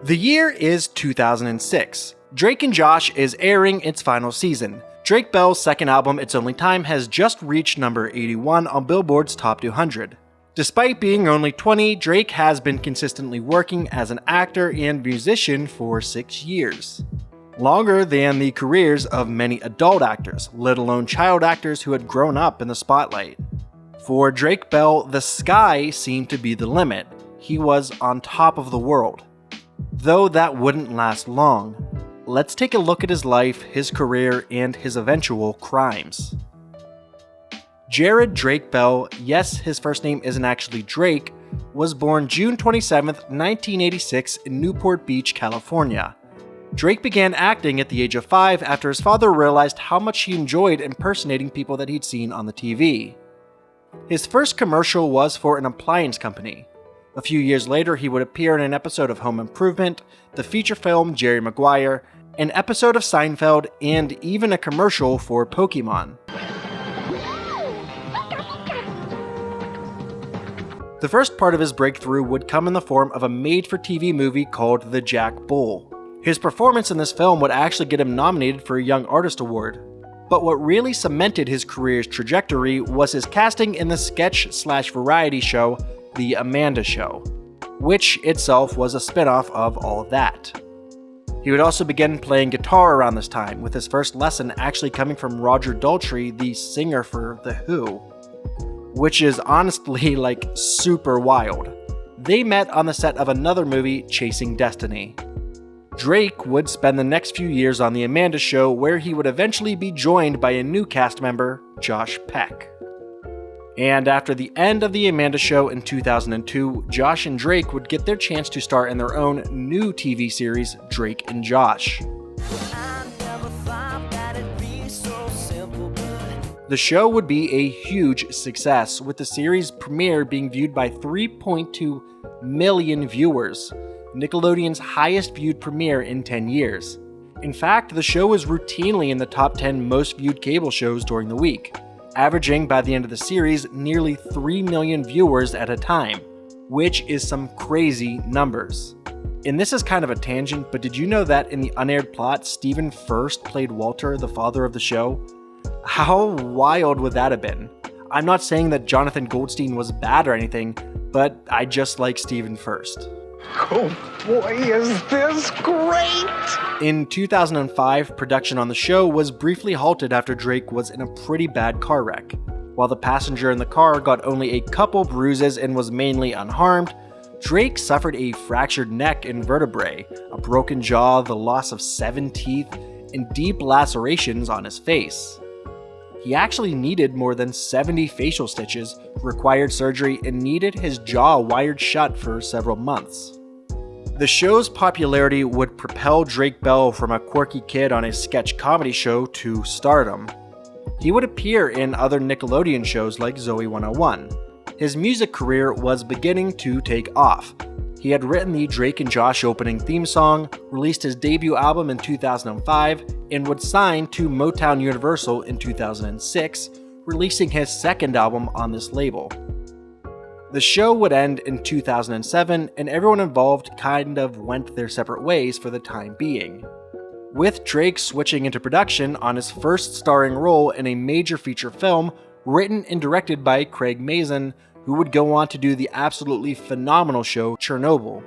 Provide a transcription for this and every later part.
The year is 2006. Drake and Josh is airing its final season. Drake Bell's second album, It's Only Time, has just reached number 81 on Billboard's Top 200. Despite being only 20, Drake has been consistently working as an actor and musician for 6 years. Longer than the careers of many adult actors, let alone child actors who had grown up in the spotlight. For Drake Bell, the sky seemed to be the limit. He was on top of the world. Though that wouldn't last long. Let's take a look at his life, his career, and his eventual crimes. Jared Drake Bell, yes, his first name isn't actually Drake, was born June 27, 1986 in Newport Beach, California. Drake began acting at the age of 5 after his father realized how much he enjoyed impersonating people that he'd seen on the TV. His first commercial was for an appliance company. A few years later, he would appear in an episode of Home Improvement, the feature film Jerry Maguire, an episode of Seinfeld, and even a commercial for Pokemon. The first part of his breakthrough would come in the form of a made-for-TV movie called The Jack Bull. His performance in this film would actually get him nominated for a Young Artist Award. But what really cemented his career's trajectory was his casting in the sketch/variety show The Amanda Show, which itself was a spin-off of All That. He would also begin playing guitar around this time, with his first lesson actually coming from Roger Daltrey, the singer for The Who, which is honestly super wild. They met on the set of another movie, Chasing Destiny. Drake would spend the next few years on The Amanda Show, where he would eventually be joined by a new cast member, Josh Peck. And after the end of The Amanda Show in 2002, Josh and Drake would get their chance to star in their own new TV series, Drake and Josh. The show would be a huge success, with the series premiere being viewed by 3.2 million viewers, Nickelodeon's highest viewed premiere in 10 years. In fact, the show was routinely in the top 10 most viewed cable shows during the week, averaging by the end of the series nearly 3 million viewers at a time, which is some crazy numbers. And this is kind of a tangent, but did you know that in the unaired plot, Stephen Furst played Walter, the father of the show? How wild would that have been? I'm not saying that Jonathan Goldstein was bad or anything, but I just like Stephen Furst. Oh boy, is this great! In 2005, production on the show was briefly halted after Drake was in a pretty bad car wreck. While the passenger in the car got only a couple bruises and was mainly unharmed, Drake suffered a fractured neck and vertebrae, a broken jaw, the loss of 7 teeth, and deep lacerations on his face. He actually needed more than 70 facial stitches, required surgery, and needed his jaw wired shut for several months. The show's popularity would propel Drake Bell from a quirky kid on a sketch comedy show to stardom. He would appear in other Nickelodeon shows like Zoey 101. His music career was beginning to take off. He had written the Drake and Josh opening theme song, released his debut album in 2005, and would sign to Motown Universal in 2006, releasing his second album on this label. The show would end in 2007, and everyone involved kind of went their separate ways for the time being, with Drake switching into production on his first starring role in a major feature film written and directed by Craig Mazin, who would go on to do the absolutely phenomenal show Chernobyl,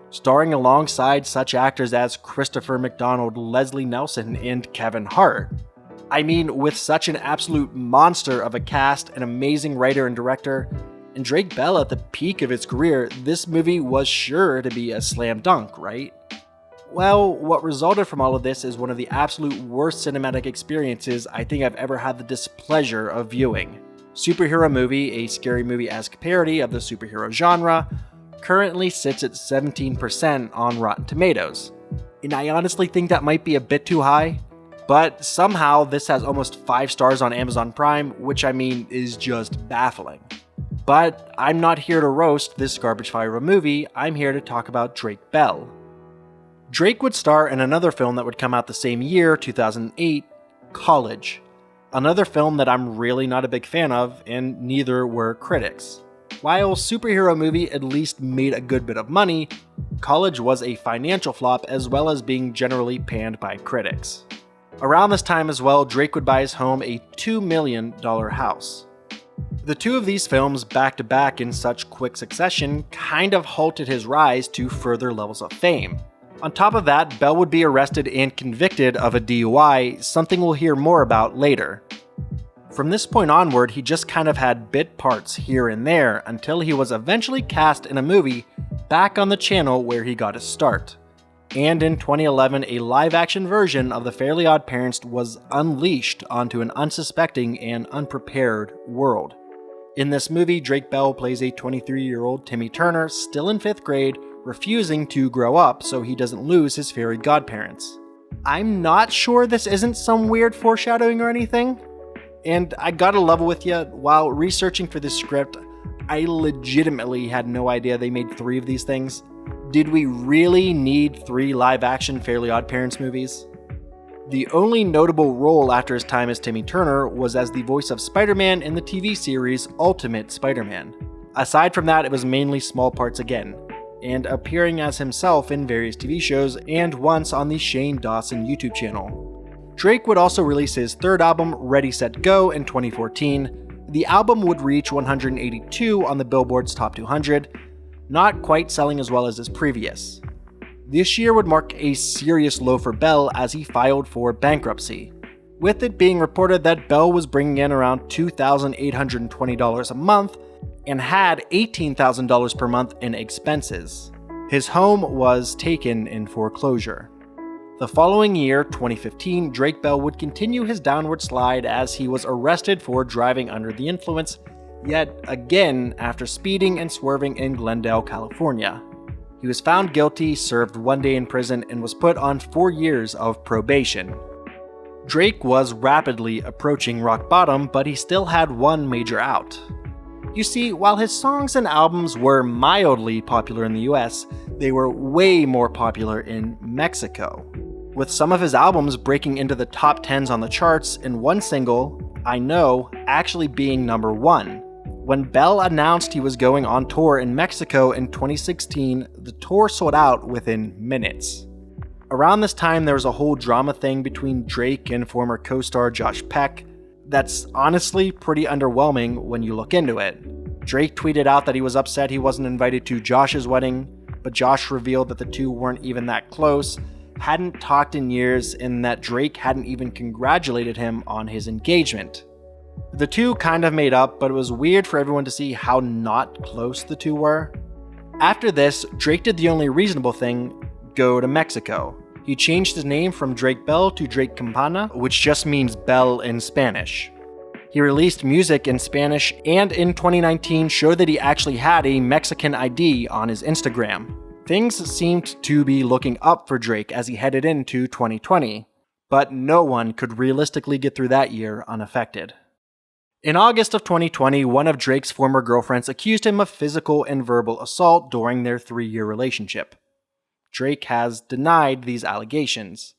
starring alongside such actors as Christopher McDonald, Leslie Nelson, and Kevin Hart. I mean, with such an absolute monster of a cast, an amazing writer and director, and Drake Bell at the peak of his career, this movie was sure to be a slam dunk, right? Well, what resulted from all of this is one of the absolute worst cinematic experiences I think I've ever had the displeasure of viewing. Superhero Movie, a scary movie-esque parody of the superhero genre, currently sits at 17% on Rotten Tomatoes. And I honestly think that might be a bit too high, but somehow this has almost 5 stars on Amazon Prime, which I mean is just baffling. But I'm not here to roast this garbage fire of a movie, I'm here to talk about Drake Bell. Drake would star in another film that would come out the same year, 2008, College. Another film that I'm really not a big fan of, and neither were critics. While Superhero Movie at least made a good bit of money, College was a financial flop as well as being generally panned by critics. Around this time as well, Drake would buy his home a $2 million house. The two of these films back to back in such quick succession kind of halted his rise to further levels of fame. On top of that, Bell would be arrested and convicted of a DUI, something we'll hear more about later. From this point onward, he just kind of had bit parts here and there until he was eventually cast in a movie back on the channel where he got his start. And in 2011, a live-action version of The Fairly Odd Parents was unleashed onto an unsuspecting and unprepared world. In this movie, Drake Bell plays a 23-year-old Timmy Turner still in 5th grade, refusing to grow up so he doesn't lose his fairy godparents. I'm not sure this isn't some weird foreshadowing or anything. And I gotta level with you, while researching for this script, I legitimately had no idea they made 3 of these things. Did we really need 3 live-action Fairly Odd Parents movies? The only notable role after his time as Timmy Turner was as the voice of Spider-Man in the TV series Ultimate Spider-Man. Aside from that, it was mainly small parts again, and appearing as himself in various TV shows and once on the Shane Dawson YouTube channel. Drake would also release his 3rd album, Ready Set Go, in 2014. The album would reach 182 on the Billboard's Top 200, not quite selling as well as his previous. This year would mark a serious low for Bell as he filed for bankruptcy, with it being reported that Bell was bringing in around $2,820 a month and had $18,000 per month in expenses. His home was taken in foreclosure. The following year, 2015, Drake Bell would continue his downward slide as he was arrested for driving under the influence, yet again after speeding and swerving in Glendale, California. He was found guilty, served 1 day in prison, and was put on 4 years of probation. Drake was rapidly approaching rock bottom, but he still had one major out. You see, while his songs and albums were mildly popular in the US, they were way more popular in Mexico, with some of his albums breaking into the top 10s on the charts and one single, I Know, actually being number 1. When Bell announced he was going on tour in Mexico in 2016, the tour sold out within minutes. Around this time, there was a whole drama thing between Drake and former co-star Josh Peck that's honestly pretty underwhelming when you look into it. Drake tweeted out that he was upset he wasn't invited to Josh's wedding, but Josh revealed that the two weren't even that close, hadn't talked in years, and that Drake hadn't even congratulated him on his engagement. The two kind of made up, but it was weird for everyone to see how not close the two were. After this, Drake did the only reasonable thing, go to Mexico. He changed his name from Drake Bell to Drake Campana, which just means bell in Spanish. He released music in Spanish, and in 2019 showed that he actually had a Mexican ID on his Instagram. Things seemed to be looking up for Drake as he headed into 2020, but no one could realistically get through that year unaffected. In August of 2020, one of Drake's former girlfriends accused him of physical and verbal assault during their 3-year relationship. Drake has denied these allegations.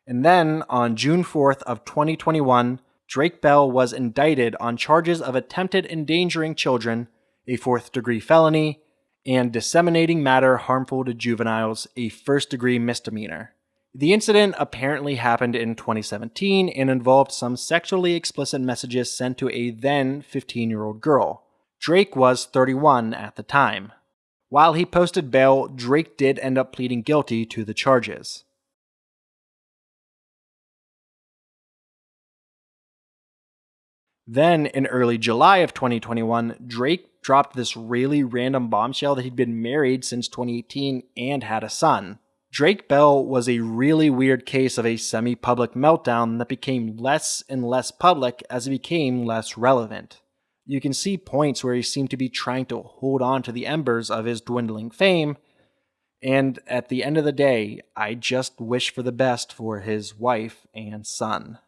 And then, on June 4th of 2021, Drake Bell was indicted on charges of attempted endangering children, a 4th-degree felony, and disseminating matter harmful to juveniles, a 1st-degree misdemeanor. The incident apparently happened in 2017 and involved some sexually explicit messages sent to a then 15-year-old girl. Drake was 31 at the time. While he posted bail, Drake did end up pleading guilty to the charges. Then, in early July of 2021, Drake dropped this really random bombshell that he'd been married since 2018 and had a son. Drake Bell was a really weird case of a semi-public meltdown that became less and less public as he became less relevant. You can see points where he seemed to be trying to hold on to the embers of his dwindling fame, and at the end of the day, I just wish for the best for his wife and son.